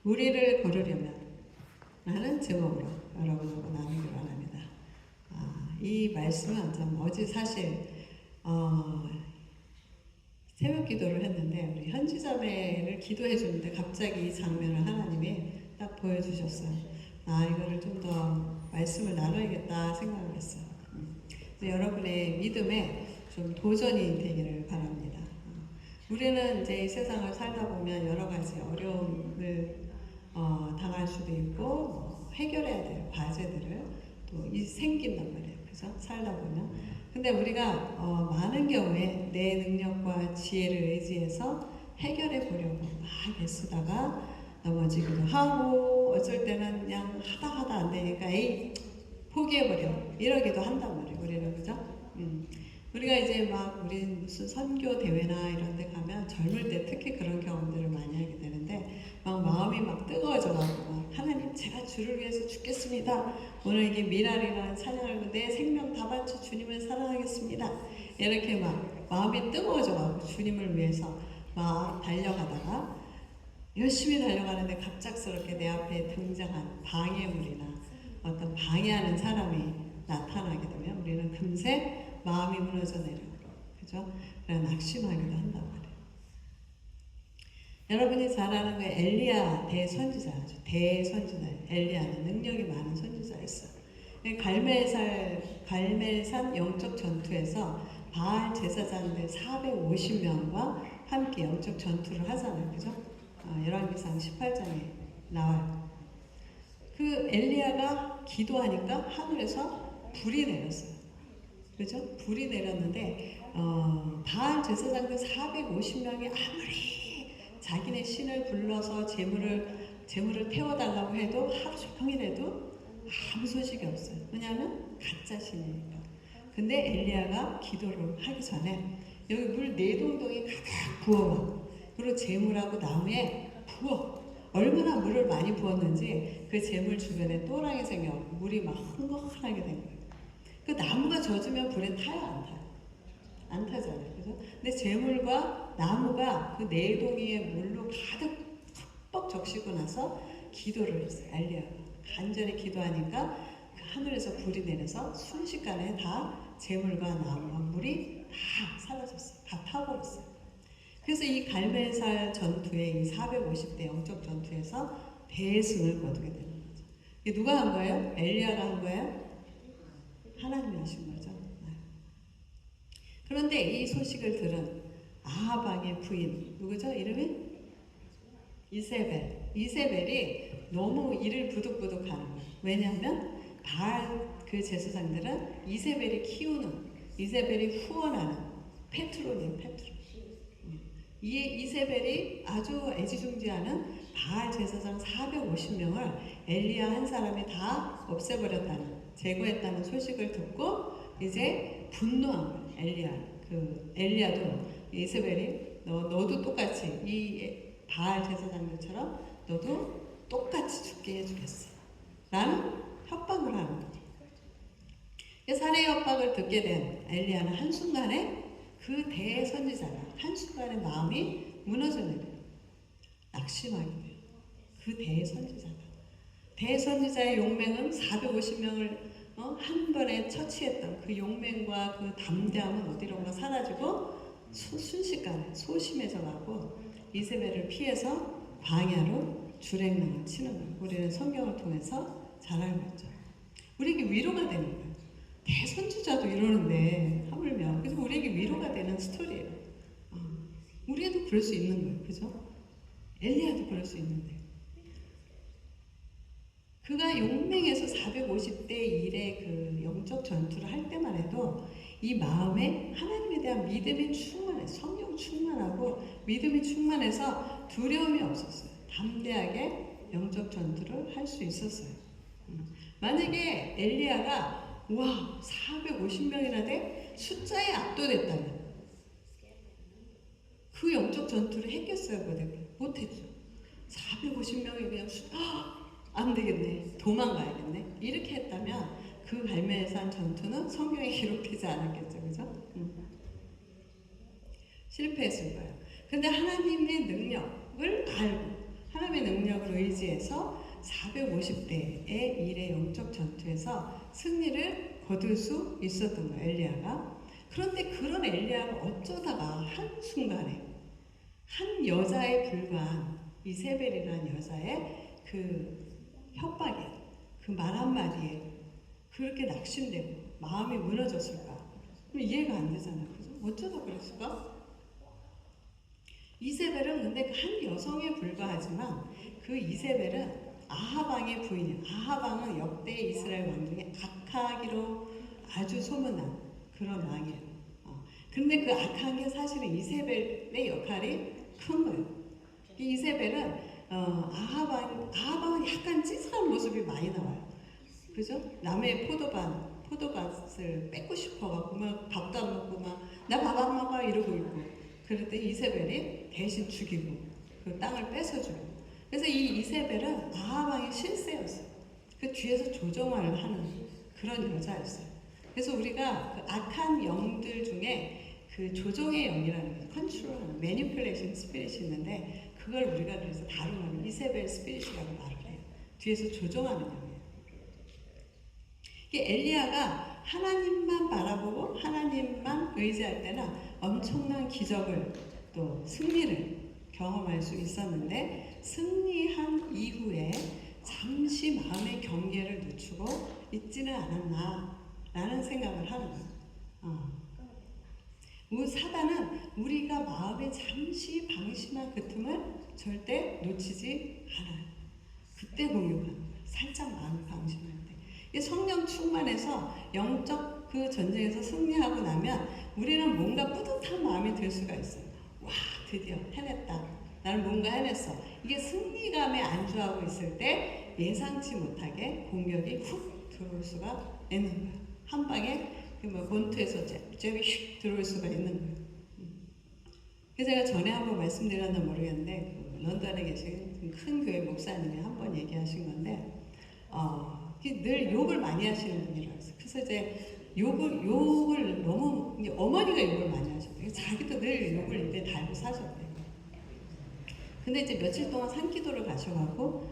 우리를 거르려면 라는 제목으로 여러분하고 나누기로 합니다. 이 말씀은 좀 어제 사실 새벽 기도를 했는데 우리 현지자매를 기도해 주는데 갑자기 이 장면을 하나님이 딱 보여주셨어요. 이거를 좀 더 말씀을 나눠야겠다 생각을 했어요. 여러분의 믿음에 좀 도전이 되기를 바랍니다. 우리는 이제 이 세상을 살다 보면 여러 가지 어려움을 당할 수도 있고 해결해야 될 과제들을 또 생긴단 말이에요. 그죠? 살다 보면. 근데 우리가 많은 경우에 내 능력과 지혜를 의지해서 해결해 보려고 막 애쓰다가 넘어지기도 하고 어쩔 때는 그냥 하다 안 되니까 에이 포기해버려 이러기도 한단 말이에요. 우리는 그죠? 우리가 이제 막 우리 무슨 선교 대회나 이런 데 가면 젊을 때 특히 그런 경험들을 많이 하게 되는데 막 마음이 막 뜨거워져가지고 막 하나님 제가 주를 위해서 죽겠습니다. 오늘 이게 미랄이라는 찬양을 내 생명 다 바쳐 주님을 사랑하겠습니다. 이렇게 막 마음이 뜨거워져가지고 주님을 위해서 막 달려가다가 열심히 달려가는데 갑작스럽게 내 앞에 등장한 방해물이나 어떤 방해하는 사람이 나타나게 되면 우리는 금세 마음이 무너져 내려오고, 그죠? 그래 낙심하기도 한단 말이에요. 여러분이 잘 아는 그 엘리야 대선지자, 아주 대선지자. 엘리야는 능력이 많은 선지자였어요. 갈멜산 영적 전투에서 바알 제사장들 450명과 함께 영적 전투를 하잖아요, 그죠? 열왕기상 18장에 나와요. 그 엘리야가 기도하니까 하늘에서 불이 내렸어요. 그죠? 불이 내렸는데 바알 제사장들 450명이 아무리 자기네 신을 불러서 재물을 태워달라고 해도 하루 종일 해도 아무 소식이 없어요. 왜냐하면 가짜 신이니까. 근데 엘리야가 기도를 하기 전에 여기 물 네동동이 가득 부어와. 그리고 재물하고 나무에 부어. 얼마나 물을 많이 부었는지 그 재물 주변에 또랑이 생겨 물이 막 흥건하게 된 거예요. 그 나무가 젖으면 불에 타요, 안 타요? 안 타잖아요. 그죠? 근데 재물과 나무가 그 네동이의 물로 가득 흠뻑 적시고 나서 기도를 했어요. 엘리야가 간절히 기도하니까 그 하늘에서 불이 내려서 순식간에 다 재물과 나무와 물이 다 사라졌어요. 다 타버렸어요. 그래서 이 갈멜살 전투에 이 450대 영적 전투에서 대승을 거두게 되는 거죠. 이게 누가 한 거예요? 엘리야가 한 거예요? 하나님이 하신 거죠. 그런데 이 소식을 들은 아하방의 부인 누구죠? 이름이? 이세벨. 이세벨이 너무 이를 부득부득 하는 거예요. 왜냐하면 바알 그 제사장들은 이세벨이 후원하는 페트론이에요. 페트론. 이세벨이 아주 애지중지하는 바알 제사장 450명을 엘리야 한 사람이 다 없애버렸다는, 제거했다는 소식을 듣고 이제 분노한 거예요. 엘리야도 이세벨이 너도 똑같이 이 바알 제사장들처럼 너도 똑같이 죽게 해주겠어 라는 협박을 하는 거예요. 살해 협박을 듣게 된 엘리야는 한순간에 그 대선지자가 한순간에 마음이 무너져 내려요. 낙심하게 돼요. 그 대선지자의 용맹은 450명을 한 번에 처치했던 그 용맹과 그 담대함은 어디론가 사라지고 순식간에 소심해져 가고 이세벨을 피해서 광야로 주랭랑을 치는 거예요. 우리는 성경을 통해서 잘 알고 있죠. 우리에게 위로가 되는 거예요. 대선지자도 이러는데 하물며 그래서 우리에게 위로가 되는 스토리예요. 우리도 그럴 수 있는 거예요. 그죠? 엘리야도 그럴 수 있는데 그가 용맹에서 450대 1의 그 영적 전투를 할 때만 해도 이 마음에 하나님에 대한 믿음이 충만해, 성령 충만하고 믿음이 충만해서 두려움이 없었어요. 담대하게 영적 전투를 할 수 있었어요. 만약에 엘리야가 와 450명이나 돼 숫자에 압도됐다면 그 영적 전투를 했겠어요? 못했죠. 450명이 그냥 안 되겠네, 도망가야겠네 이렇게 했다면 그 갈멜산 전투는 성경에 기록되지 않았겠죠. 그죠? 실패했을 거예요. 근데 하나님의 능력을 알고 하나님의 능력을 의지해서 450대의 일의 영적 전투에서 승리를 거둘 수 있었던 거예요, 엘리야가. 그런데 그런 엘리야가 어쩌다가 한순간에 한 여자에 불과한 이세벨이라는 여자의 그 협박에, 그 말 한마디에 그렇게 낙심되고 마음이 무너졌을까? 이해가 안 되잖아요. 그죠? 어쩌다 그랬을까? 이세벨은 근데 한 여성에 불과하지만 그 이세벨은 아하방의 부인이에요. 아하방은 역대 이스라엘 왕 중에 악하기로 아주 소문난 그런 왕이에요. 근데 그 악한 게 사실은 이세벨의 역할이 큰 거예요. 이세벨은 아하방은 약간 찌질한 모습이 많이 나와요. 그죠? 남의 포도밭을 뺏고 싶어갖고 막 밥도 안 먹고 막 나 밥 안 먹어 이러고 있고, 그럴 때 이세벨이 대신 죽이고 그 땅을 뺏어주고. 그래서 이 이세벨은 아하방의 실세였어요. 그 뒤에서 조종을 하는 그런 여자였어요. 그래서 우리가 그 악한 영들 중에 그 조종의 영이라는 거, 컨트롤, 매니플레이션 스피릿이 있는데 그걸 우리가 그래서 다루면 이세벨 스피릿이라고 말을 해요. 뒤에서 조종하는 영이에요. 엘리야가 하나님만 바라보고 하나님만 의지할 때는 엄청난 기적을 또 승리를 경험할 수 있었는데, 승리한 이후에 잠시 마음의 경계를 늦추고 있지는 않았나 라는 생각을 하는 거예요. 사단은 우리가 마음에 잠시 방심한 그 틈을 절대 놓치지 않아요. 그때 공격하는 거예요. 살짝 마음이 방심할 때. 성령 충만해서 영적 그 전쟁에서 승리하고 나면 우리는 뭔가 뿌듯한 마음이 들 수가 있어요. 와, 드디어 해냈다. 나는 뭔가 해냈어. 이게 승리감에 안주하고 있을 때 예상치 못하게 공격이 훅 들어올 수가 있는 거예요. 한 방에 본투에서 잽이 휙 들어올 수가 있는 거예요. 그래서 제가 전에 한번 말씀드렸나 모르겠는데, 그 런던에 계신 큰 교회 목사님이 한번 얘기하신 건데, 늘 욕을 많이 하시는 분이라고 했어요. 그래서 이제 욕을 너무, 어머니가 욕을 많이 하셨대요. 자기도 늘 욕을 입에 달고 사셨대요. 근데 이제 며칠 동안 산기도를 가셔가고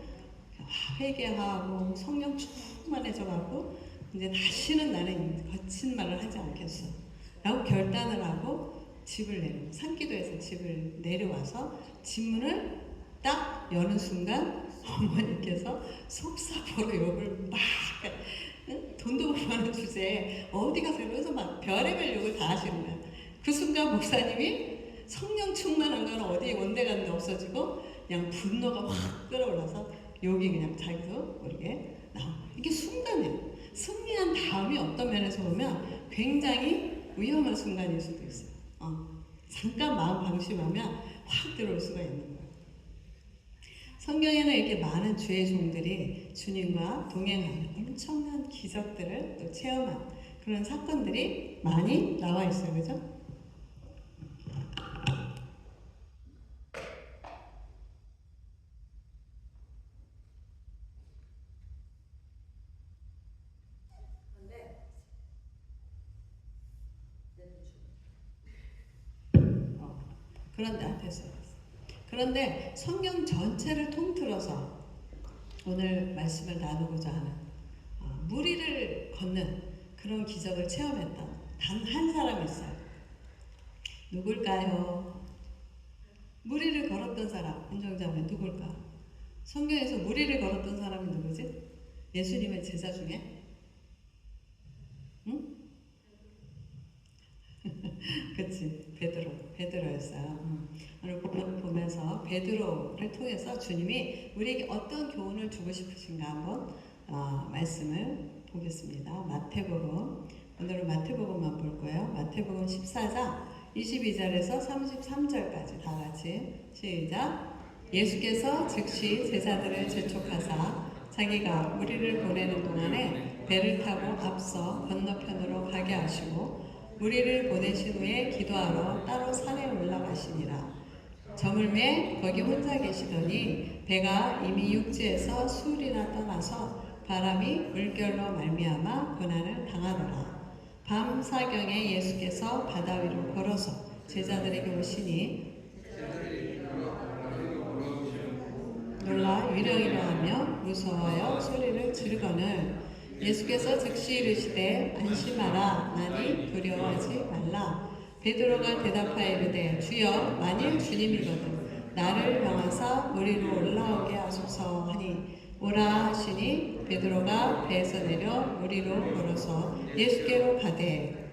회개하고 성령 충만해져가고 이제 다시는 나는 거친 말을 하지 않겠어 라고 결단을 하고 집을 내려, 산기도에서 집을 내려와서 집문을 딱 여는 순간 어머니께서 속사포로 욕을 막, 돈도 못 버는 주제에 어디 가서 이러면서 막 별의별 욕을 다 하시는 거야. 그 순간 목사님이 성령 충만한 건 어디 원대감도 없어지고 그냥 분노가 확 끌어올라서 욕이 그냥 자기도 모르게 나오는 거야. 이게 순간이에요. 승리한 다음이 어떤 면에서 보면 굉장히 위험한 순간일 수도 있어요. 잠깐 마음 방심하면 확 들어올 수가 있는 거예요. 성경에는 이렇게 많은 주의 종들이 주님과 동행하는 엄청난 기적들을 또 체험한 그런 사건들이 많이 나와 있어요. 그죠? 그런데 앞에서 그런데 성경 전체를 통틀어서 오늘 말씀을 나누고자 하는 무리를 걷는 그런 기적을 체험했던 단 한 사람이 있어요. 누굴까요? 무리를 걸었던 사람, 인정자면 누굴까? 성경에서 무리를 걸었던 사람이 누구지? 예수님의 제자 중에? 응? 그치, 베드로였어요. 오늘 보면서 베드로를 통해서 주님이 우리에게 어떤 교훈을 주고 싶으신가 한번 말씀을 보겠습니다. 마태복음, 오늘은 마태복음만 볼 거예요. 마태복음 14장 22절에서 33절까지 다 같이 시작. 예수께서 즉시 제자들을 재촉하사 자기가 무리를 보내는 동안에 배를 타고 앞서 건너편으로 가게 하시고 무리를 보내신 후에 기도하러 따로 산에 올라가시니라. 저물매 거기 혼자 계시더니 배가 이미 육지에서 수울이나 떠나서 바람이 물결로 말미암아 고난을 당하더라. 밤 사경에 예수께서 바다 위로 걸어서 제자들에게 오시니 이러이러하며 무서워하여 소리를 지르거늘 예수께서 즉시 이르시되 안심하라 나니 두려워하지 말라. 베드로가 대답하여 이르되 주여 만일 주님이거든 나를 명하사 무리로 올라오게 하소서 하니 오라 하시니 베드로가 배에서 내려 무리로 걸어서 예수께로 가되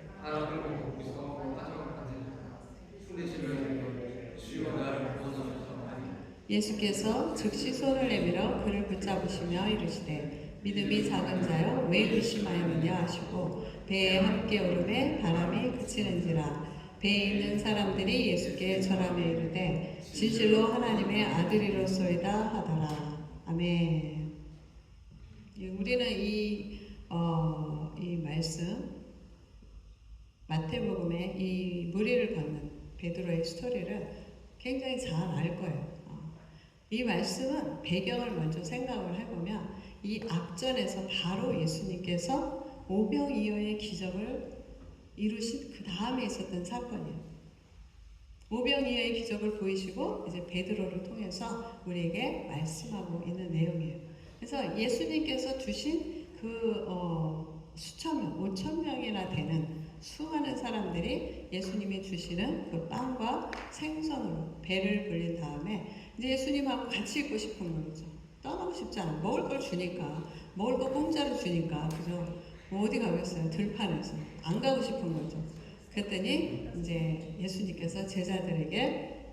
예수께서 즉시 손을 내밀어 그를 붙잡으시며 이르시되 믿음이 작은 자여 왜 의심하였느냐 하시고 배에 함께 오르매 바람이 그치는지라. 배에 있는 사람들이 예수께 절하며 이르되 진실로 하나님의 아들이로소이다 하더라. 아멘. 우리는 이 말씀 마태복음의 이 무리를 걷는 베드로의 스토리를 굉장히 잘 알 거예요. 이 말씀은 배경을 먼저 생각을 해보면 이 앞전에서 바로 예수님께서 오병이어의 기적을 이루신 그 다음에 있었던 사건이에요. 오병이어의 기적을 보이시고 이제 베드로를 통해서 우리에게 말씀하고 있는 내용이에요. 그래서 예수님께서 주신 그 수천 명, 5천 명이나 되는 수많은 사람들이 예수님이 주시는 그 빵과 생선으로 배를 불린 다음에 이제 예수님하고 같이 있고 싶은 거죠. 떠나고 싶지 않아. 먹을 걸 주니까, 먹을 거 공짜로 주니까, 그죠? 뭐 어디 가겠어요? 들판에서 안 가고 싶은 거죠. 그랬더니 이제 예수님께서 제자들에게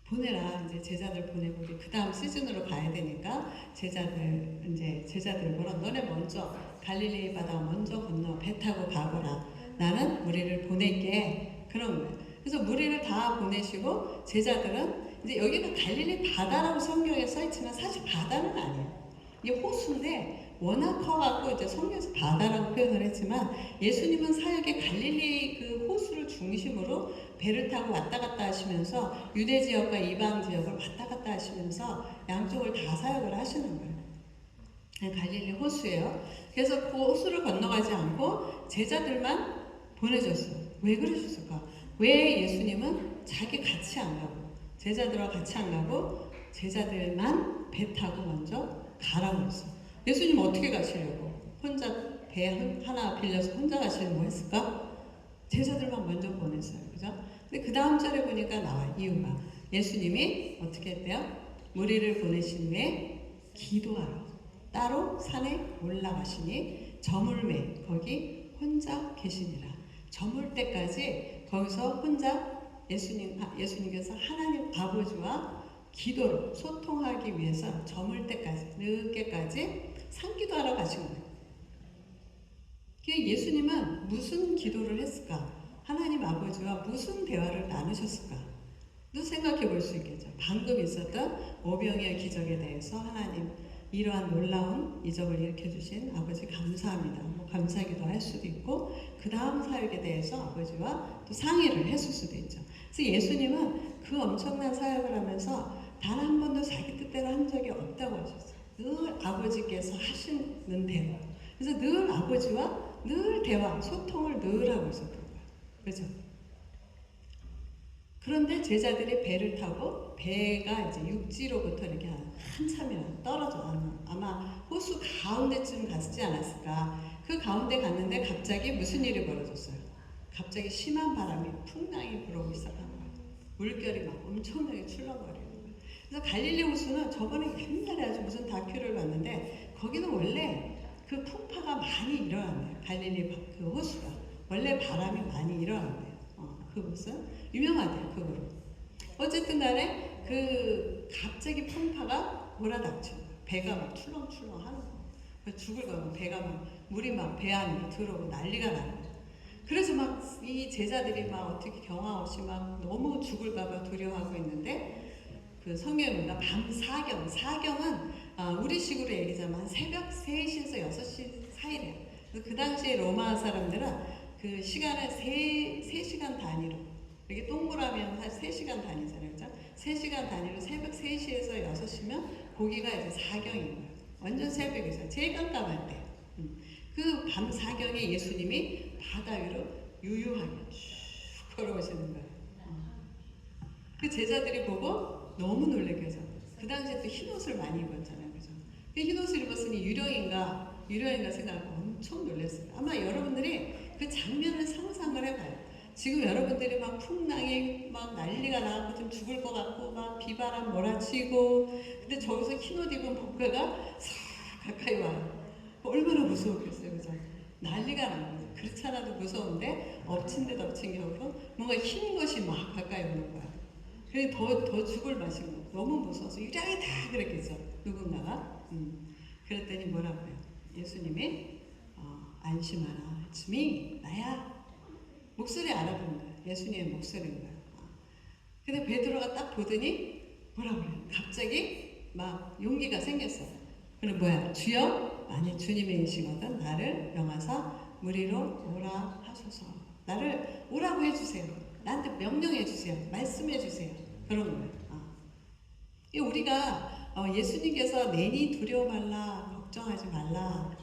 보내라. 이제 제자들 보내고 우리 그 다음 시즌으로 가야 되니까 제자들 보러 너네 먼저 갈릴리 바다 먼저 건너 배 타고 가거라. 나는 무리를 보낼게. 그런 거예요. 그래서 무리를 다 보내시고 제자들은 이제 여기가 갈릴리 바다라고 성경에 써 있지만 사실 바다는 아니에요. 이게 호수인데 워낙 커갖고 이제 성경에서 바다라고 표현을 했지만 예수님은 사역의 갈릴리 그 호수를 중심으로 배를 타고 왔다 갔다 하시면서 유대 지역과 이방 지역을 왔다 갔다 하시면서 양쪽을 다 사역을 하시는 거예요. 갈릴리 호수예요. 그래서 그 호수를 건너가지 않고 제자들만 보내줬어요. 왜 그러셨을까? 왜 예수님은 자기 같이 안 가고 제자들과 같이 안 가고 제자들만 배 타고 먼저 가라고 했어요. 예수님 어떻게 가시려고? 혼자 배 하나 빌려서 혼자 가시려고 했을까? 제자들만 먼저 보냈어요. 그죠? 근데 그 다음 절에 보니까 나와 이유가 예수님이 어떻게 했대요? 무리를 보내신 후에 기도하러 따로 산에 올라가시니 저물매 거기 혼자 계시니라. 저물 때까지 거기서 혼자 예수님께서 하나님 아버지와 기도로 소통하기 위해서 저물 때까지 늦게까지 산기도하러 가신 거예요. 예수님은 무슨 기도를 했을까? 하나님 아버지와 무슨 대화를 나누셨을까? 또 생각해 볼 수 있겠죠. 방금 있었던 오병이어 기적에 대해서 하나님 이러한 놀라운 이적을 일으켜주신 아버지 감사합니다. 뭐 감사기도 할 수도 있고 그 다음 사역에 대해서 아버지와 또 상의를 했을 수도 있죠. 그래서 예수님은 그 엄청난 사역을 하면서 단 한 번도 자기 뜻대로 한 적이 없다고 하셨어요. 늘 아버지께서 하시는 대로. 그래서 늘 아버지와 늘 대화, 소통을 늘 하고 있었던 거예요. 그렇죠? 그런데 제자들이 배를 타고 배가 이제 육지로부터 이렇게 한참이나 떨어져 아마 호수 가운데쯤 갔지 않았을까. 그 가운데 갔는데 갑자기 무슨 일이 벌어졌어요. 갑자기 심한 바람이 풍랑이 불어오기 시작한 거예요. 물결이 막 엄청나게 출렁거리는 거예요. 그래서 갈릴리 호수는 저번에 옛날에 아주 무슨 다큐를 봤는데 거기는 원래 그 풍파가 많이 일어난대요. 갈릴리 그 호수가 원래 바람이 많이 일어난대요. 그곳은 유명하대요. 그거로. 어쨌든 간에 그 갑자기 풍파가 몰아닥쳐. 배가 막 출렁출렁 하는 거. 죽을 거면 배가 막 물이 막 배 안으로 들어오고 난리가 나는 거예요. 그래서 막 이 제자들이 막 어떻게 경화 없이 막 너무 죽을까봐 두려워하고 있는데 그 성경에 보니까 밤 사경은 우리식으로 얘기하자면 새벽 3시에서 6시 사이래요. 그 당시에 로마 사람들은 그 시간을 3시간 단위로 이렇게 동그라미면 한 3시간 단위잖아요. 그죠? 3시간 단위로 새벽 3시에서 6시면 거기가 이제 사경인 거예요. 완전 새벽이죠. 제일 깜깜할 때. 그 밤 사경에 예수님이 바다 위로 유유하게 쭉 걸어오시는 거예요. 그 제자들이 보고 너무 놀래게 해서 그 당시에 또 흰옷을 많이 입었잖아요. 그죠? 그 흰옷을 입었으니 유령인가 생각하고 엄청 놀랐어요. 아마 여러분들이 그 장면을 상상을 해봐요. 지금 여러분들이 막 풍랑이 막 난리가 나고 좀 죽을 것 같고 막 비바람 몰아치고 근데 저기서 흰옷 입은 법가가 싹 가까이 와요. 얼마나 무서웠겠어요. 그죠? 난리가 나는 거죠. 그렇지 않아도 무서운데 엎친 데 덮친 게 없고 뭔가 흰 것이 막 가까이 오는 거야. 그래 더 죽을 맛인 거. 너무 무서워서 유량이 다 그랬겠죠. 누군가가. 그랬더니 뭐라 그래요? 예수님이 안심하라. 주미 나야. 목소리 알아보는 거야. 예수님의 목소리인 거야. 근데 베드로가 딱 보더니 뭐라 그래요? 갑자기 막 용기가 생겼어. 그럼 뭐야? 주여? 아니 주님이시거든. 나를 명하사 무리로 오라 하소서. 나를 오라고 해주세요. 나한테 명령해 주세요. 말씀해 주세요. 그런 거예요. 우리가 예수님께서 내니 두려워 말라, 걱정하지 말라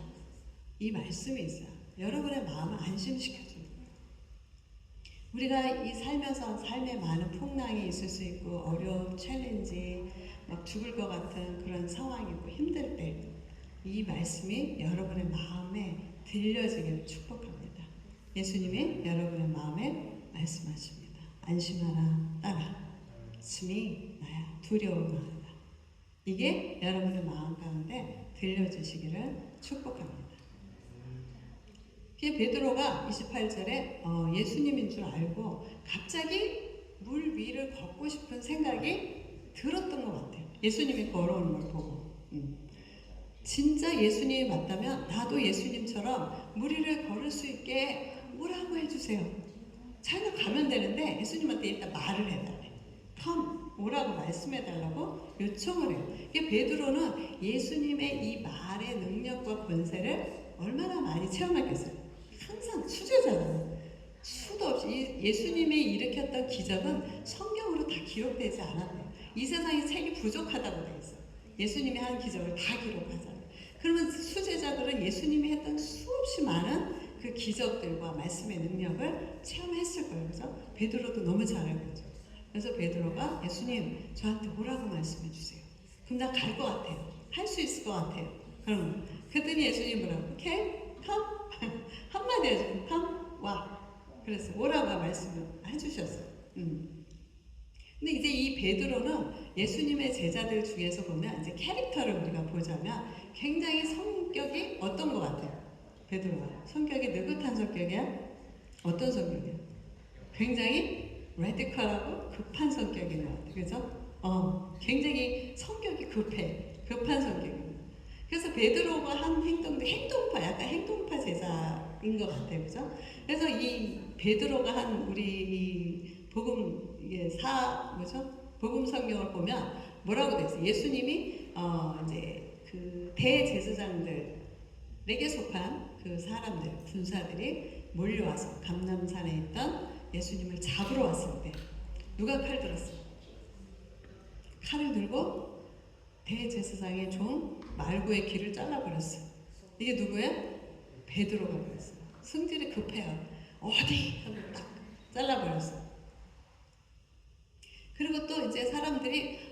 이 말씀이 있어요. 여러분의 마음을 안심시켜줘요. 우리가 이 살면서 삶에 많은 풍랑이 있을 수 있고 어려움, 챌린지, 막 죽을 것 같은 그런 상황이고 힘들 때 이 말씀이 여러분의 마음에 들려지기를 축복합니다. 예수님이 여러분의 마음에 말씀하십니다. 안심하라, 따라. 주님이 나야, 두려워 마라. 이게 여러분의 마음 가운데 들려주시기를 축복합니다. 베드로가 28절에 예수님인 줄 알고 갑자기 물 위를 걷고 싶은 생각이 들었던 것 같아요. 예수님이 걸어오는 걸 보고. 진짜 예수님이 맞다면 나도 예수님처럼 물 위를 걸을 수 있게 오라고 해주세요. 자기가 가면 되는데 예수님한테 일단 말을 해달래. 오라고 말씀해달라고 요청을 해요. 이게 베드로는 예수님의 이 말의 능력과 권세를 얼마나 많이 체험했겠어요. 항상 수제자잖아요. 수도 없이 예수님이 일으켰던 기적은 성경으로 다 기록되지 않았대요. 이 세상에 책이 부족하다고 되어 있어요. 예수님이 한 기적을 다 기록하잖아요. 그러면 수제자들은 예수님이 했던 수없이 많은 그 기적들과 말씀의 능력을 체험했을 거예요. 그래서 베드로도 너무 잘 알고 있죠. 그래서 베드로가 예수님 저한테 오라고 말씀해 주세요. 그럼 나 갈 것 같아요. 할 수 있을 것 같아요. 그랬더니 예수님 뭐라고? 오케이? 한마디 해줘. 와. 그래서 오라고 말씀을 해주셨어요. 근데 이제 이 베드로는 예수님의 제자들 중에서 보면 이제 캐릭터를 우리가 보자면 굉장히 성격이 어떤 것 같아요? 베드로가 성격이 느긋한 성격이야? 어떤 성격이야? 굉장히 레디컬하고 급한 성격인 것 같아요. 그죠? 굉장히 성격이 급한 성격입니다. 그래서 베드로가 한 행동도 약간 행동파 제자인 것 같아요. 그죠? 그래서 이 베드로가 한 우리 이 복음, 복음 성경을 보면 뭐라고 되어 있어요? 예수님이, 이제 그 대제사장들에게 속한 그 사람들, 군사들이 몰려와서 감람산에 있던 예수님을 잡으러 왔을 때 누가 칼 들었어요? 칼을 들고 대제사장의 종 말구의 귀를 잘라버렸어요. 이게 누구예요? 베드로가 그랬어요. 성질이 급해요. 어디? 하고 딱 잘라버렸어요. 그리고 또 이제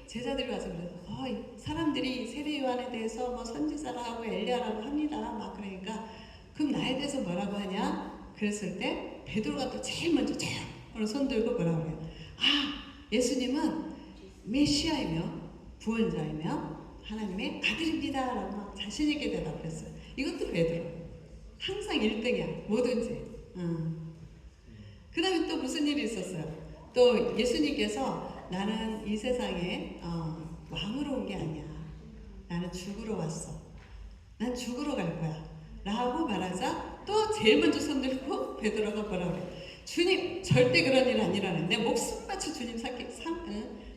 제자들이 와서 그래서 사람들이 세례 요한에 대해서 뭐 선지자라고 엘리야라고 합니다. 막 그러니까 그럼 나에 대해서 뭐라고 하냐? 그랬을 때 베드로가 또 제일 먼저 손 들고 뭐라고 그래요? 예수님은 메시아이며 구원자이며 하나님의 아들입니다. 라고 막 자신있게 대답했어요. 이것도 베드로. 항상 1등이야. 뭐든지. 그 다음에 또 무슨 일이 있었어요? 또 예수님께서 나는 이 세상에 왕으로 온 게 아니야. 나는 죽으러 왔어. 난 죽으러 갈 거야. 라고 말하자 또 제일 먼저 손 들고 베드로가 뭐라 그래? 주님 절대 그런 일 아니라는 내 목숨 바쳐 주님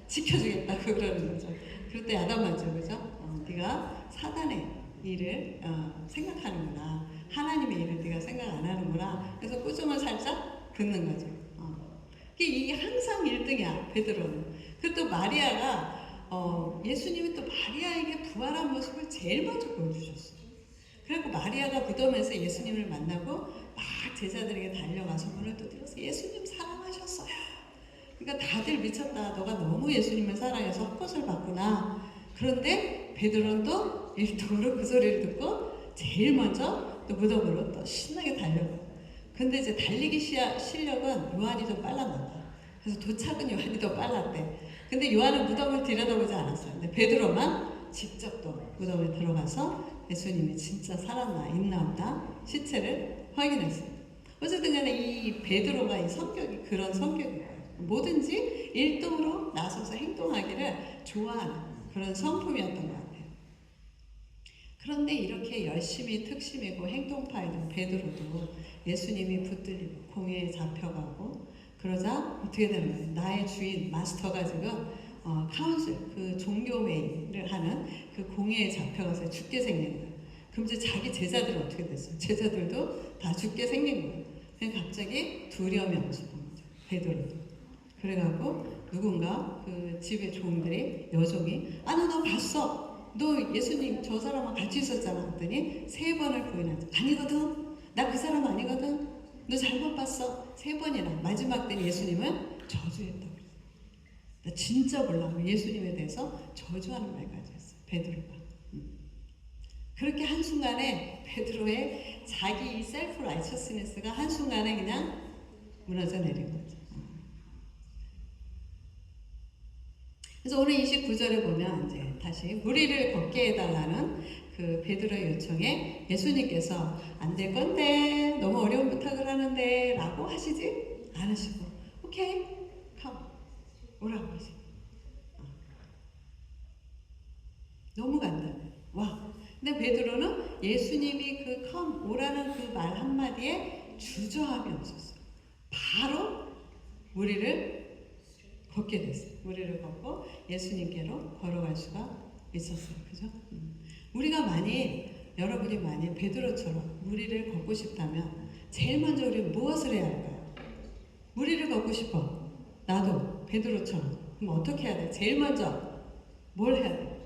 지켜주겠다고 그러는 거죠. 그럴 때 야단맞죠. 그죠? 네가 사단의 일을 생각하는구나. 하나님의 일을 네가 생각 안 하는구나. 그래서 꾸중을 살짝 듣는 거죠. 이게 항상 1등이야. 베드로는. 그리고 또 마리아가 예수님이 또 마리아에게 부활한 모습을 제일 먼저 보여주셨어요. 그리고 마리아가 무덤에서 예수님을 만나고 막 제자들에게 달려가서 문을 두드려서 예수님 사랑하셨어요. 그러니까 다들 미쳤다. 너가 너무 예수님을 사랑해서 헛것을 봤구나. 그런데 베드로는 또 일통으로 그 소리를 듣고 제일 먼저 또 무덤으로 또 신나게 달려가. 근데 이제 달리기 실력은 요한이 더 빨랐나 봐. 그래서 도착은 요한이 더 빨랐대. 근데 요한은 무덤을 들여다보지 않았어요. 근데 베드로만 직접 또 무덤에 들어가서 예수님이 진짜 살았나 있나 없나 시체를 확인했어요. 어쨌든 간에 이 베드로가 이 성격이 그런 성격이에요. 뭐든지 일동으로 나서서 행동하기를 좋아하는 그런 성품이었던 것 같아요. 그런데 이렇게 열심히 특심이고 행동파이던 베드로도 예수님이 붙들리고 공회에 잡혀가고 그러자 어떻게 되는 거예요? 나의 주인 마스터가 지금 카운슬 그 종교회의를 하는 그 공회에 잡혀가서 죽게 생긴 거예요. 그럼 이제 자기 제자들은 어떻게 됐어요? 제자들도 다 죽게 생긴 거예요. 그냥 갑자기 두려움이 없어진 거죠. 베드로도. 그래갖고 누군가 그 집의 종들이 여종이 너 봤어? 너 예수님 저 사람하고 같이 있었잖아. 했더니 3번을 부인하죠. 아니거든. 나 그 사람 아니거든. 너 잘못 봤어. 3번이나 마지막 때는 예수님은 저주했다고 그랬어요. 나 진짜 몰라. 예수님에 대해서 저주하는 말까지 했어요. 베드로가. 그렇게 한순간에 베드로의 자기 셀프 라이처스니스가 한순간에 그냥 무너져 내린 거죠. 그래서 오늘 29절에 보면 이제 다시 무리를 걷게 해달라는 그 베드로의 요청에 예수님께서 안 될 건데 너무 어려운 부탁을 하는데 라고 하시지 않으시고 오케이 come 오라고 하시고 너무 간단해. 와. 근데 베드로는 예수님이 그 come 오라는 그 말 한마디에 주저함이 없었어요. 바로 무리를 걷게 됐어요. 무리를 걷고 예수님께로 걸어갈 수가 있었어요. 그죠? 우리가 여러분이 만약 베드로처럼 무리를 걷고 싶다면 제일 먼저 우리는 무엇을 해야 할까요? 무리를 걷고 싶어. 나도 베드로처럼. 그럼 어떻게 해야 돼? 제일 먼저 뭘 해야 돼?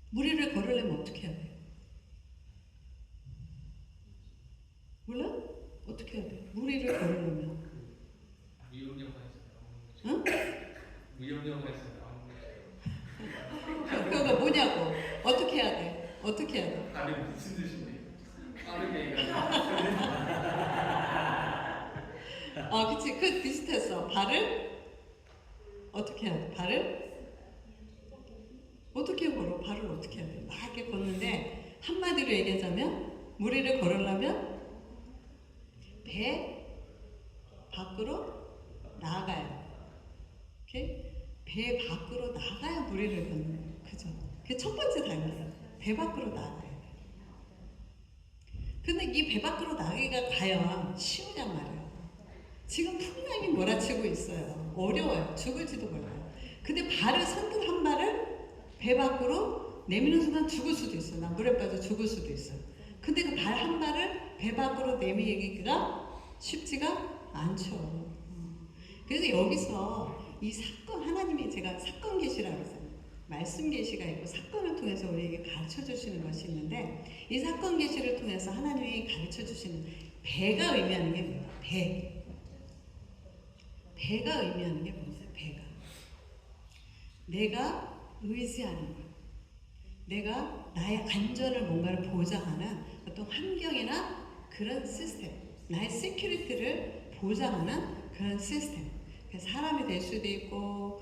무리를 걸으려면 어떻게 해야 돼? 몰라? 어떻게 해야 돼? 무리를 걸으려면 응? 그거 뭐냐고? 어떻게 해야 돼? 어떻게 해야 돼? 아니 무슨 뜻인데? 빠르게 그치. 그 비슷했어. 발을 어떻게 해야 돼? 발을 어떻게 걸어? 발을 어떻게 해야 돼? 막 이렇게 걷는데 한마디로 얘기하자면 무리를 걸으려면 배 밖으로 나가야 돼. 오케이? 배 밖으로 나가야 무리를 걷는 거예요. 그죠? 그게 첫 번째 단계예요. 배 밖으로 나가야 돼. 근데 이 배 밖으로 나가기가 과연 쉬우냔 말이에요. 지금 풍랑이 몰아치고 있어요. 어려워요. 죽을지도 몰라요. 근데 선뜻 한 발을 배 밖으로 내미는 순간 죽을 수도 있어요. 나 물에 빠져 죽을 수도 있어요. 근데 그 발 한 발을 배 밖으로 내미기가 쉽지가 않죠. 그래서 여기서 이 사건, 하나님이 제가 사건 계시라고 했어요. 말씀 계시가 있고 사건을 통해서 우리에게 가르쳐 주시는 것이 있는데 이 사건 계시를 통해서 하나님이 가르쳐 주시는 배가 의미하는 게 뭐예요? 배가 의미하는 게 뭐예요? 배가. 내가 의지하는 것. 내가 나의 안전을 뭔가를 보장하는 어떤 환경이나 그런 시스템, 나의 시큐리티를 보장하는 그런 시스템. 사람이 될 수도 있고,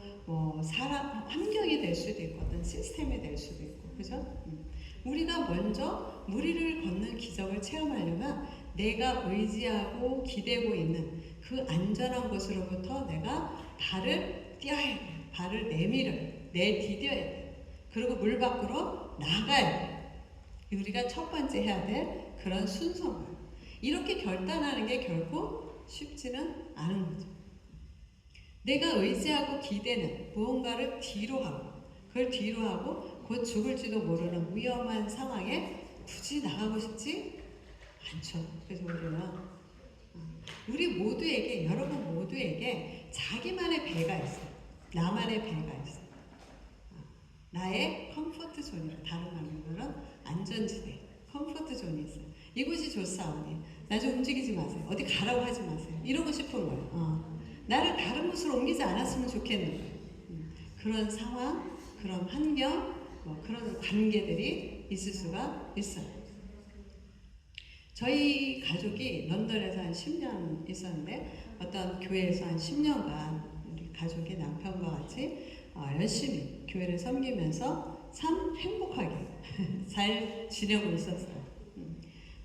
환경이 될 수도 있고, 어떤 시스템이 될 수도 있고, 그죠? 우리가 먼저 무리를 걷는 기적을 체험하려면 내가 의지하고 기대고 있는 그 안전한 곳으로부터 내가 발을 띄어야 돼요. 발을 내디뎌야 돼요. 그리고 물 밖으로 나가야 돼요. 우리가 첫 번째 해야 될 그런 순서예요. 이렇게 결단하는 게 결코 쉽지는 않은 거죠. 내가 의지하고 기대는 무언가를 그걸 뒤로 하고 곧 죽을지도 모르는 위험한 상황에 굳이 나가고 싶지 않죠. 그래서 우리 모두에게, 여러분 모두에게 자기만의 배가 있어요. 나만의 배가 있어요. 나의 컴포트 존이라, 다른 말로는 안전지대, 컴포트 존이 있어요. 이곳이 좋사오니 나 좀 움직이지 마세요. 어디 가라고 하지 마세요. 이러고 싶은 거예요. 나를 다른 곳으로 옮기지 않았으면 좋겠는 거예요. 그런 상황, 그런 환경, 뭐 그런 관계들이 있을 수가 있어요. 저희 가족이 런던에서 한 10년 있었는데 어떤 교회에서 한 10년간 우리 가족이 남편과 같이 열심히 교회를 섬기면서 참 행복하게 잘 지내고 있었어요.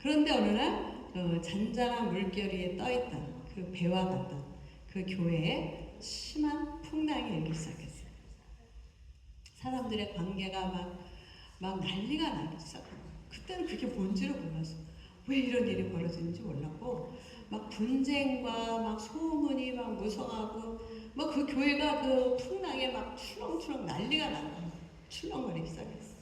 그런데 어느 날 잔잔한 물결 위에 떠있던 그 배와 같던 그 교회에 심한 풍랑이 일기 시작했어요. 사람들의 관계가 막 난리가 나기 시작한 거예요. 그때는 그게 뭔지를 몰랐어. 왜 이런 일이 벌어지는지 몰랐고, 막 분쟁과 막 소문이 막 무성하고, 막 그 교회가 그 풍랑에 막 출렁출렁 난리가 난 거예요. 출렁거리기 시작했어.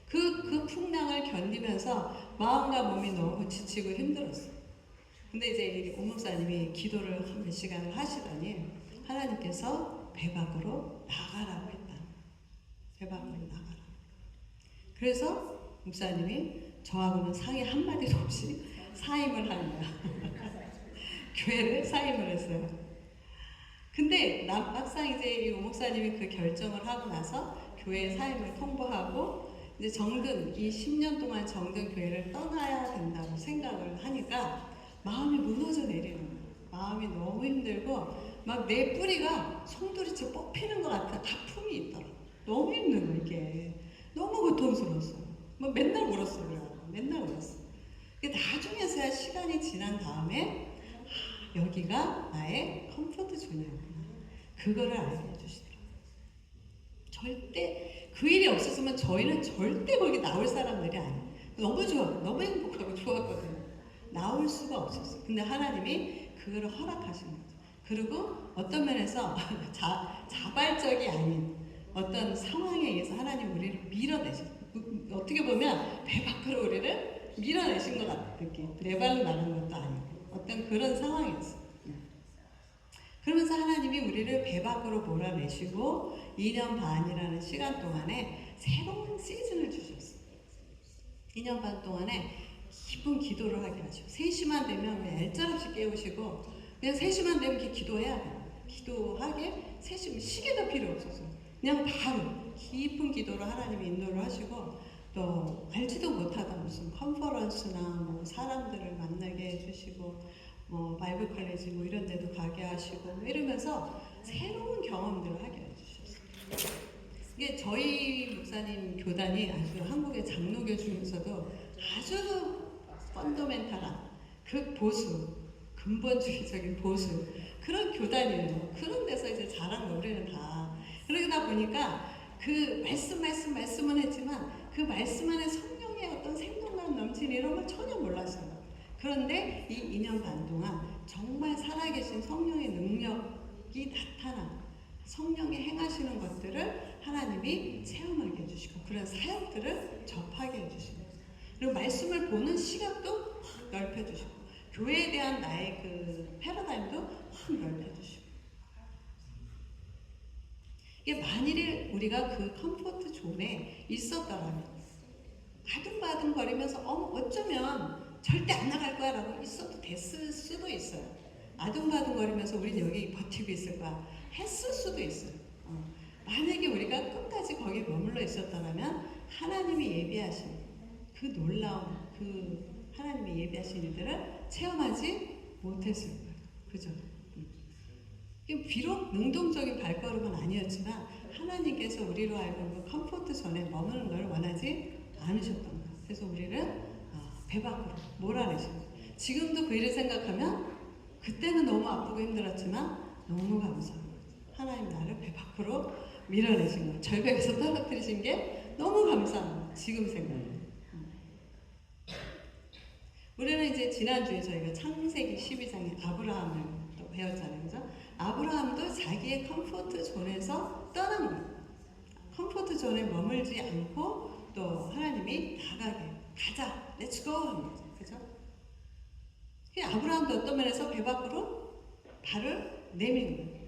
그 풍랑을 견디면서 마음과 몸이 너무 지치고 힘들었어. 근데 이제 오 목사님이 기도를 한 몇 시간을 하시더니 하나님께서 배 밖으로 나가라고 했다. 배 밖으로 나가라. 그래서 목사님이 저하고는 상의 한마디도 없이 사임을 한 거야. 교회를 사임을 했어요. 근데 막상 이제 이 목사님이 그 결정을 하고 나서 교회 사임을 통보하고 이제 정든 이 10년 동안 정든 교회를 떠나야 된다고 생각을 하니까 마음이 무너져 내리는 거예요. 마음이 너무 힘들고 막 내 뿌리가 송두리째 뽑히는 것 같은 아픔이 있더라. 너무 힘든 거 이게. 너무 고통스러웠어요. 뭐 맨날 울었어요. 그래가지고 맨날 울었어. 나중에서야 시간이 지난 다음에 여기가 나의 컴포트 존이었구나. 그거를 알게 해주시더라고요. 절대 그 일이 없었으면 저희는 절대 거기 나올 사람들이 아니에요. 너무 좋아, 너무 행복하고 좋았거든요. 나올 수가 없었어요. 근데 하나님이 그거를 허락하신 거죠. 그리고 어떤 면에서 자발적이 아닌 어떤 상황에 의해서 하나님 우리를 밀어내셨어요. 어떻게 보면 배 밖으로 우리를 밀어내신 것 같은 느낌. 내 발로 나가는 것도 아니고 어떤 그런 상황이었어요. 그러면서 하나님이 우리를 배 밖으로 몰아내시고 2년 반이라는 시간 동안에 새로운 시즌을 주셨어요. 2년 반 동안에 깊은 기도를 하게 하시고 3시만 되면 그냥 일절없이 깨우시고 그냥 3시만 되면 이렇게 기도해야 돼요. 기도하게 3시면 시계가 필요 없었어요. 그냥 바로 깊은 기도로 하나님이 인도를 하시고 또 알지도 못하던 무슨 컨퍼런스나 뭐 사람들을 만나게 해주시고 뭐 바이블 컬리지 뭐 이런 데도 가게 하시고 뭐 이러면서 새로운 경험들을 하게 해주셨어요. 이게 저희 목사님 교단이 아주 한국의 장로교 중에서도 아주 펀더멘탈한 그 보수, 근본주의적인 보수 그런 교단이에요. 그런 데서 이제 자란 거 우리는 다. 그러다 보니까 그 말씀은 했지만 그 말씀 안에 성령의 어떤 생동감 넘치는 이런 걸 전혀 몰랐어요. 그런데 이 2년 반 동안 정말 살아계신 성령의 능력이 나타나 성령이 행하시는 것들을 하나님이 체험하게 해주시고 그런 사역들을 접하게 해주시고 그리고 말씀을 보는 시각도 확 넓혀주시고 교회에 대한 나의 그 패러다임도 확 넓혀주시고 이게 만일에 우리가 그 컴포트 존에 있었더라면 바둥바둥 거리면서 어쩌면 절대 안 나갈 거야 라고 있어도 됐을 수도 있어요. 아둥바둥 거리면서 우리는 여기 버티고 있을 거야 했을 수도 있어요. 만약에 우리가 끝까지 거기에 머물러 있었더라면 하나님이 예비하신 그 놀라운 그 하나님이 예비하신 일들을 체험하지 못했을 거예요. 그죠? 비록 능동적인 발걸음은 아니었지만 하나님께서 우리로 하여금 그 컴포트 존에 머무는 걸 원하지 않으셨던 거예요. 그래서 우리를 배 밖으로 몰아내신 거예요. 지금도 그 일을 생각하면 그때는 너무 아프고 힘들었지만 너무 감사한 거예요. 하나님 나를 배 밖으로 밀어내신 거예요. 절벽에서 떨어뜨리신 게 너무 감사한 거예요. 지금 생각해요. 우리는 이제 지난주에 저희가 창세기 12장의 아브라함을 또 배웠잖아요. 그죠? 아브라함도 자기의 컴포트 존에서 떠난 거예요. 컴포트 존에 머물지 않고 또 하나님이 나가게 가자, 렛츠고 하는 거죠. 그죠? 아브라함도 어떤 면에서 배 밖으로 발을 내민 거예요.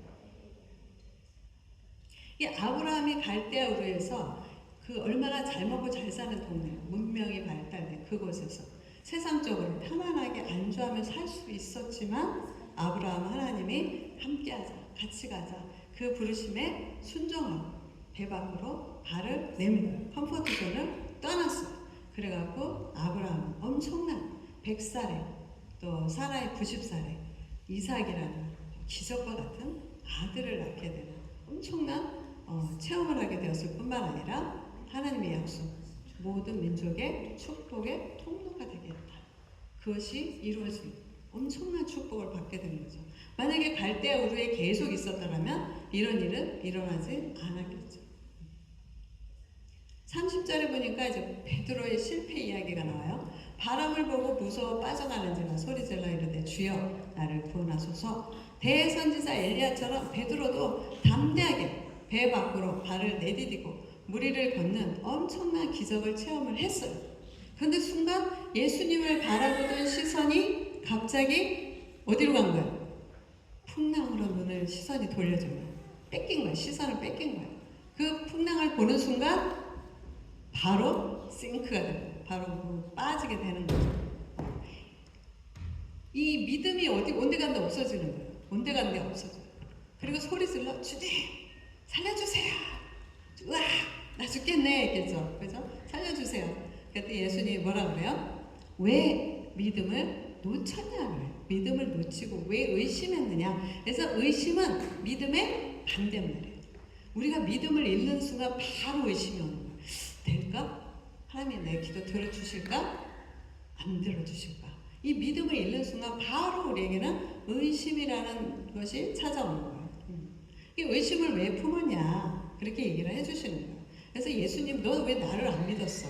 이 아브라함이 갈대아 우르에서 그 얼마나 잘 먹고 잘 사는 동네, 문명이 발달된 그곳에서 세상적으로 편안하게 안주하며 살 수 있었지만 아브라함 하나님이 함께하자, 같이 가자. 그 부르심에 순종하고 배 밖으로 발을 내밀어요. 컴포트 존을 떠났어요. 그래갖고 아브라함은 엄청난 100살에 또 사라의 90살에 이삭이라는 기적과 같은 아들을 낳게 되는 엄청난 체험을 하게 되었을 뿐만 아니라 하나님의 약속, 모든 민족의 축복의 통로가 되겠다. 그것이 이루어진 엄청난 축복을 받게 된 거죠. 만약에 갈대아 우르에 계속 있었다면 이런 일은 일어나지 않았겠죠. 30절에 보니까 이제 베드로의 실패 이야기가 나와요. 바람을 보고 무서워 빠져가는 자가 소리질러 이르되 주여 나를 구원하소서. 대선지자 엘리야처럼 베드로도 담대하게 배 밖으로 발을 내디디고 무리를 걷는 엄청난 기적을 체험을 했어요. 그런데 순간 예수님을 바라보던 시선이 갑자기 어디로 간 거예요? 풍랑으로 시선이 돌려진 거예요. 뺏긴 거예요. 시선을 뺏긴 거예요. 그 풍랑을 보는 순간 바로 싱크가 되고 바로 빠지게 되는 거죠. 이 믿음이 온데간데 없어지는 거예요. 온데간데 없어져요. 그리고 소리 질러 주님 살려주세요. 우와 나 죽겠네 했겠죠. 그죠? 살려주세요. 그때 예수님이 뭐라 그래요? 왜 믿음을 놓쳤냐 그래요. 믿음을 놓치고 왜 의심했느냐. 그래서 의심은 믿음의 반대말이에요. 우리가 믿음을 잃는 순간 바로 의심이 오는 거예요. 될까? 하나님이 내 기도 들어주실까? 안 들어주실까? 이 믿음을 잃는 순간 바로 우리에게는 의심이라는 것이 찾아오는 거예요. 이 의심을 왜 품었냐? 그렇게 얘기를 해주시는 거예요. 그래서 예수님 너 왜 나를 안 믿었어?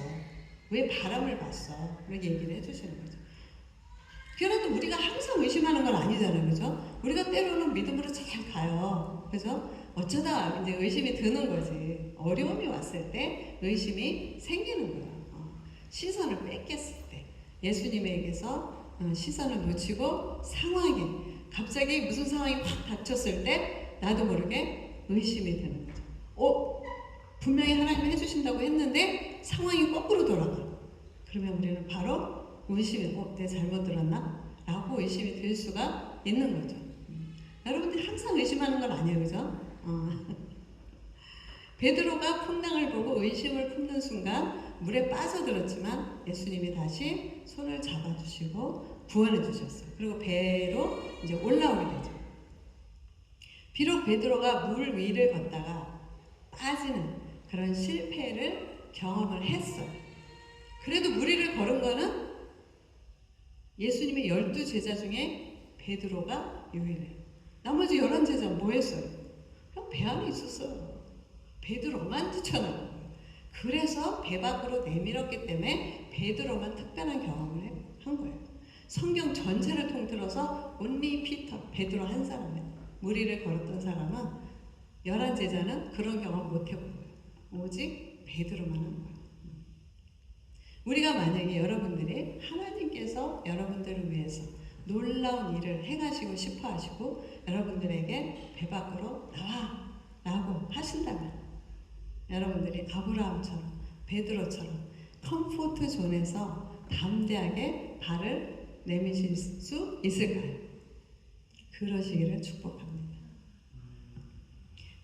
왜 바람을 봤어? 그렇게 얘기를 해주시는 거죠. 그래도 우리가 항상 의심하는 건 아니잖아요. 그죠? 우리가 때로는 믿음으로 잘 가요. 그죠? 어쩌다 이제 의심이 드는 거지. 어려움이 왔을 때 의심이 생기는 거예요. 시선을 뺏겼을 때 예수님에게서 시선을 놓치고 상황에 갑자기 무슨 상황이 확 닥쳤을 때 나도 모르게 의심이 되는 거죠. 분명히 하나님이 해주신다고 했는데 상황이 거꾸로 돌아가. 그러면 우리는 바로 의심이 내가 잘못 들었나? 라고 의심이 들 수가 있는 거죠. 여러분들이 항상 의심하는 건 아니에요. 그죠? 베드로가 풍랑을 보고 의심을 품는 순간 물에 빠져들었지만 예수님이 다시 손을 잡아주시고 구원해 주셨어요. 그리고 배로 이제 올라오게 되죠. 비록 베드로가 물 위를 걷다가 빠지는 그런 실패를 경험을 했어요. 그래도 물 위를 걸은 거는 예수님의 12제자 중에 베드로가 유일해요. 나머지 11제자는 뭐 했어요? 그냥 배 안에 있었어요. 베드로만 뛰쳐나간 거예요. 그래서 배 밖으로 내밀었기 때문에 베드로만 특별한 경험을 한 거예요. 성경 전체를 통틀어서 only 피터, 베드로 한 사람은 물 위를 걸었던 사람은 11제자는 그런 경험 못 해본 거예요. 오직 베드로만 한 거예요. 우리가 만약에 여러분들이 하나님께서 여러분들을 위해서 놀라운 일을 행하시고 싶어 하시고 여러분들에게 배 밖으로 나와 라고 하신다면 여러분들이 아브라함처럼 베드로처럼 컴포트 존에서 담대하게 발을 내미실 수 있을까요? 그러시기를 축복합니다.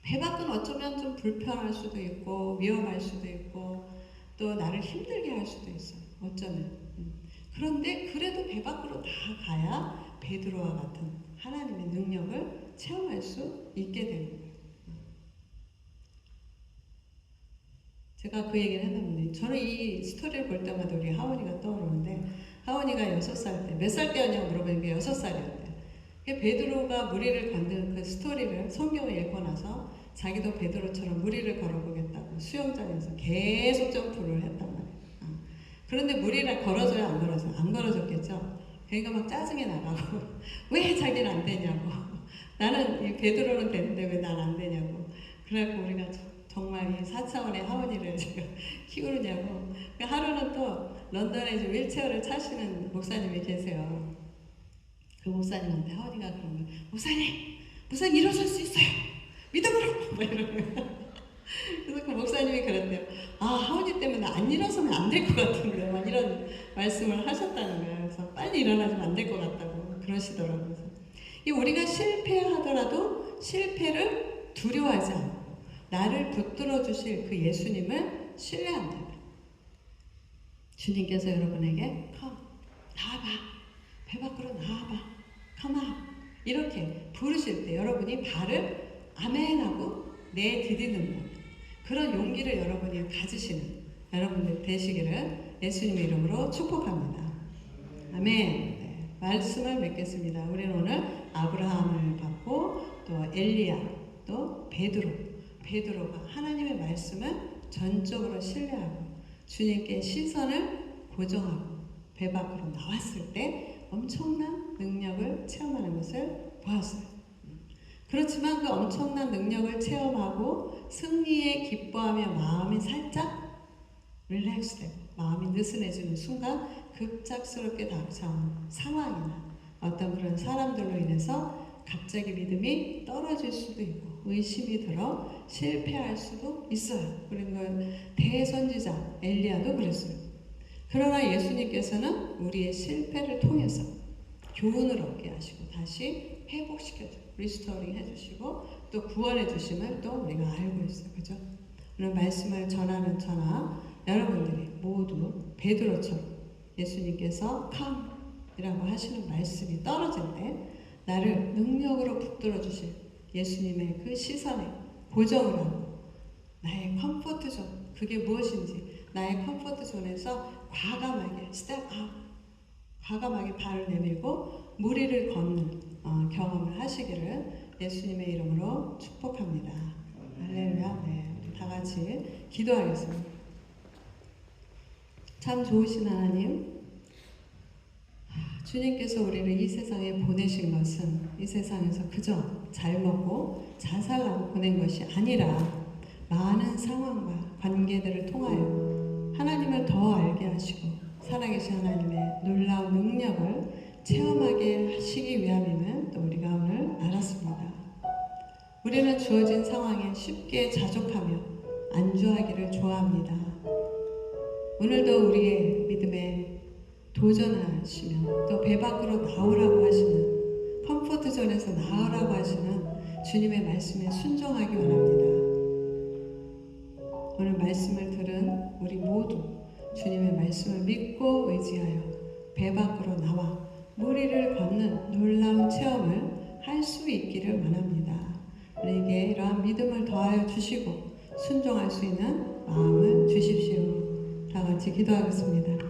배 밖은 어쩌면 좀 불편할 수도 있고 위험할 수도 있고 또 나를 힘들게 할 수도 있어요. 어쩌면. 그런데 그래도 배 밖으로 다 가야 베드로와 같은 하나님의 능력을 체험할 수 있게 되는 거예요. 제가 그 얘기를 했는데 저는 이 스토리를 볼 때마다 우리 하원이가 떠오르는데 하원이가 6살 때 몇 살 때였냐고 물어보니까 6살이었대요. 베드로가 무리를 걷는 그 스토리를 성경을 읽고 나서 자기도 베드로처럼 무리를 걸어보겠다고 수영장에서 계속 점프를 했단 말이에요. 그런데 무리를 걸어줘야 안 걸어줘요? 안 걸어줬겠죠? 그러니까 막 짜증이 나가고 왜 자기는 안 되냐고 나는 이 베드로는 되는데 왜 난 안 되냐고 그래갖고 우리가 정말 이 4차원의 하원이를 제가 키우느냐고 하루는 또 런던에 이제 휠체어를 차시는 목사님이 계세요. 그 목사님한테 하원이가 그러면 목사님 일어설 수 있어요. 믿음으로 막 이러는 거예요. 그래서 그 목사님이 그랬대요. 하원이 때문에 안 일어서면 안 될 것 같은데 막 이런 말씀을 하셨다는 거예요. 그래서 빨리 일어나면 안 될 것 같다고 그러시더라고요. 이 우리가 실패하더라도 실패를 두려워하지 않고 나를 붙들어 주실 그 예수님을 신뢰한다. 주님께서 여러분에게 come, 나와봐, 배 밖으로 나와봐, come out 이렇게 부르실 때 여러분이 발을 아멘하고 내디디는 것, 그런 용기를 여러분이 가지시는 여러분들 되시기를 예수님의 이름으로 축복합니다. 아멘. 네, 말씀을 맺겠습니다. 우리는 오늘 아브라함을 받고 또 엘리야 또 베드로가 하나님의 말씀을 전적으로 신뢰하고 주님께 시선을 고정하고 배 밖으로 나왔을 때 엄청난 능력을 체험하는 것을 보았어요. 그렇지만 그 엄청난 능력을 체험하고 승리에 기뻐하며 마음이 살짝 릴렉스되고 마음이 느슨해지는 순간 급작스럽게 닥쳐온 상황이나 어떤 그런 사람들로 인해서 갑자기 믿음이 떨어질 수도 있고 의심이 들어 실패할 수도 있어요. 그리고 대선지자 엘리야도 그랬어요. 그러나 예수님께서는 우리의 실패를 통해서 교훈을 얻게 하시고 다시 회복시켜주고 리스토링 해주시고 또 구원해 주심을 또 우리가 알고 있어요. 그죠? 오늘 말씀을 전하는 저나 여러분들이 모두 베드로처럼 예수님께서 컴이라고 하시는 말씀이 떨어질 때 나를 능력으로 붙들어 주실 예수님의 그 시선에 고정을 하고 나의 컴포트 존, 그게 무엇인지 나의 컴포트 존에서 과감하게 스텝 아웃, 과감하게 발을 내밀고 무리를 걷는 경험을 하시기를 예수님의 이름으로 축복합니다. 할렐루야. 네, 우리 다 같이 기도하겠습니다. 참 좋으신 하나님, 주님께서 우리를 이 세상에 보내신 것은 이 세상에서 그저 잘 먹고 잘 살라고 보낸 것이 아니라 많은 상황과 관계들을 통하여 하나님을 더 알게 하시고 살아계신 하나님의 놀라운 능력을 체험하게 하시기 위함임을 또 우리가 오늘 알았습니다. 우리는 주어진 상황에 쉽게 자족하며 안주하기를 좋아합니다. 오늘도 우리의 믿음에 도전하시며 또 배 밖으로 나오라고 하시는 컴포트존에서 나오라고 하시는 주님의 말씀에 순종하기 원합니다. 오늘 말씀을 들은 우리 모두 주님의 말씀을 믿고 의지하여 배 밖으로 나와 무리를 걷는 놀라운 체험을 할 수 있기를 원합니다. 우리에게 이러한 믿음을 더하여 주시고 순종할 수 있는 마음을 주십시오. 다 같이 기도하겠습니다.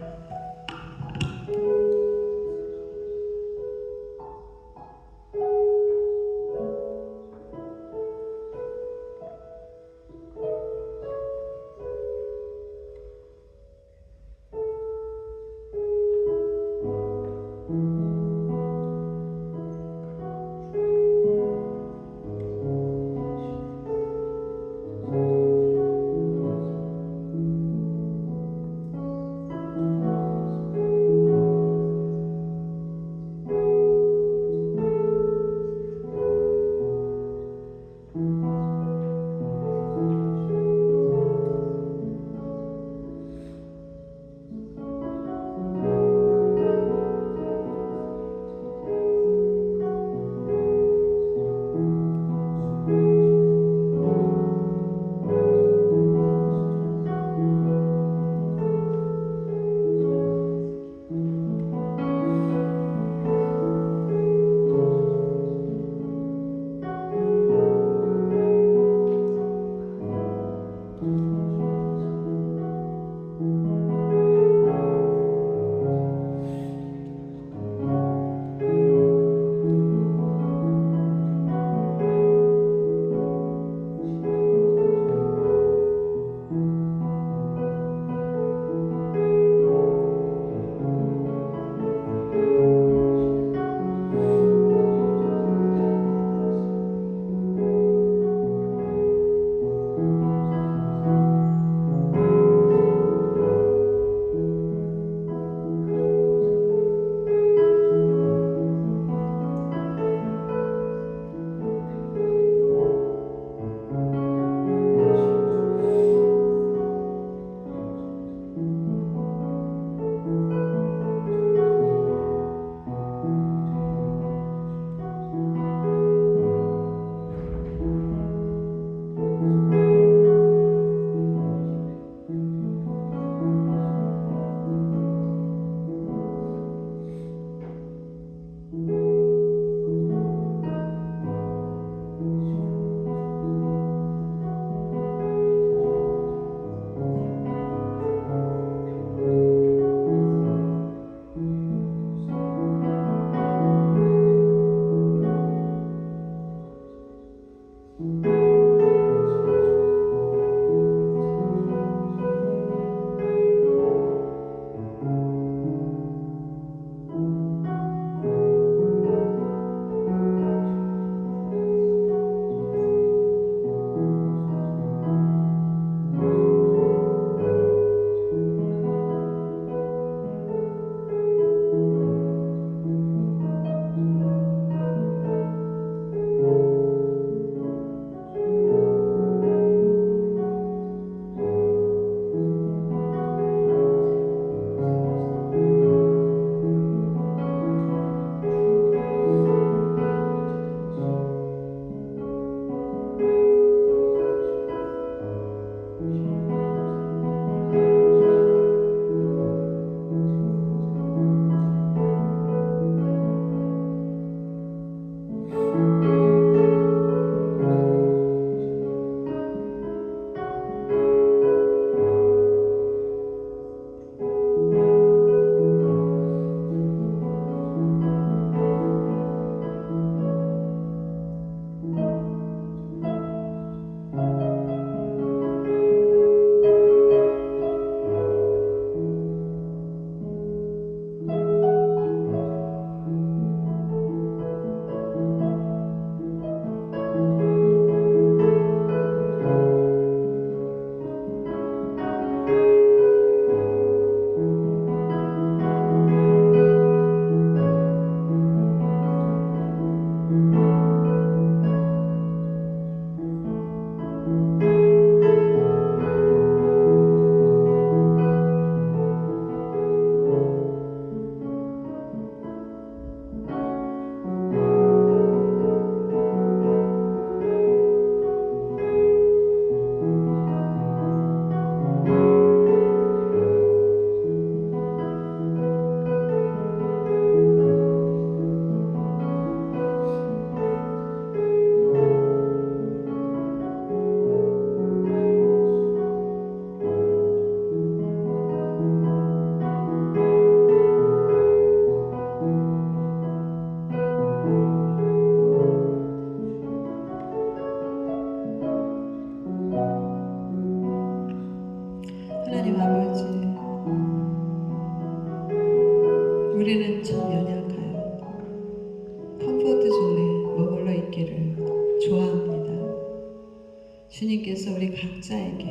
주님께서 우리 각자에게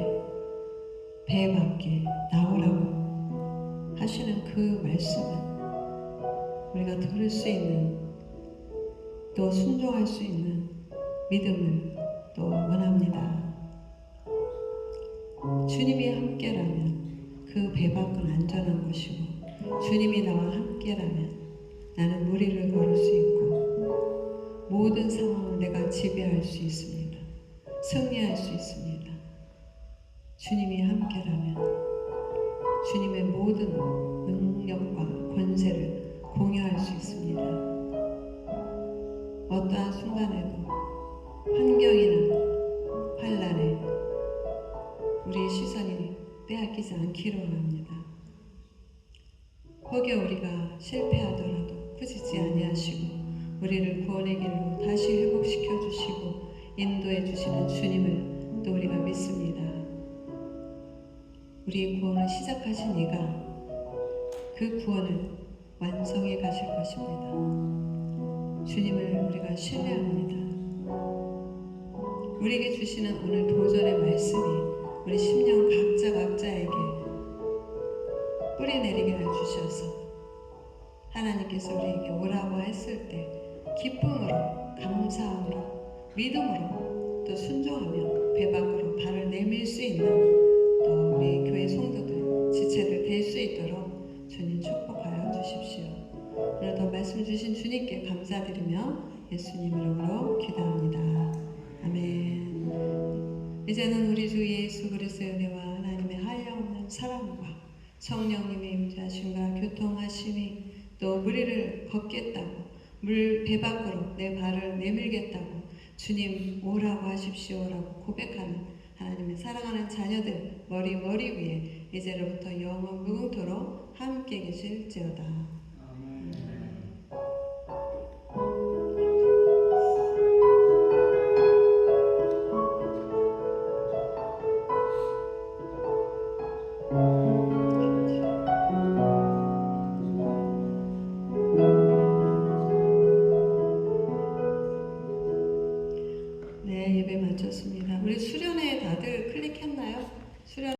배 밖에 나오라고 하시는 그 말씀은 우리가 들을 수 있는 또 순종할 수 있는 믿음을 또 원합니다. 주님이 함께라면 그 배 밖은 안전한 곳이고 주님이 나와 함께라면 나는 무리를 걸을 수 있고 모든 상황을 내가 지배할 수 있습니다. 승리할 수 있습니다. 주님이 함께라면 주님의 모든 능력과 권세를 공유할 수 있습니다. 어떠한 순간에도 환경이나 환란에 우리의 시선이 빼앗기지 않기를 원합니다. 혹여 우리가 실패하더라도 꾸짖지 아니하시고 우리를 구원의 길로 다시 회복시켜 주시고 인도해 주시는 주님을 또 우리가 믿습니다. 우리의 구원을 시작하신 이가 그 구원을 완성해 가실 것입니다. 주님을 우리가 신뢰합니다. 우리에게 주시는 오늘 도전의 말씀이 우리 심령 각자에게 뿌리 내리게 해주셔서 하나님께서 우리에게 오라고 했을 때 기쁨으로, 감사함으로, 믿음으로 또 순종하며 배 밖으로 발을 내밀 수 있는 또 우리 교회 성도들, 지체들 될 수 있도록 주님 축복하여 주십시오. 오늘도 말씀 주신 주님께 감사드리며 예수님 이름으로 기도합니다. 아멘. 이제는 우리 주 예수 그리스도의 은혜와 하나님의 한량없는 사랑과 성령님의 임재하심과 교통하심이 또 무리를 걷겠다고 배 밖으로 내 발을 내밀겠다고 주님 오라고 하십시오라고 고백하는 하나님의 사랑하는 자녀들 머리 위에 이제로부터 영원 무궁토록 함께 계실지어다.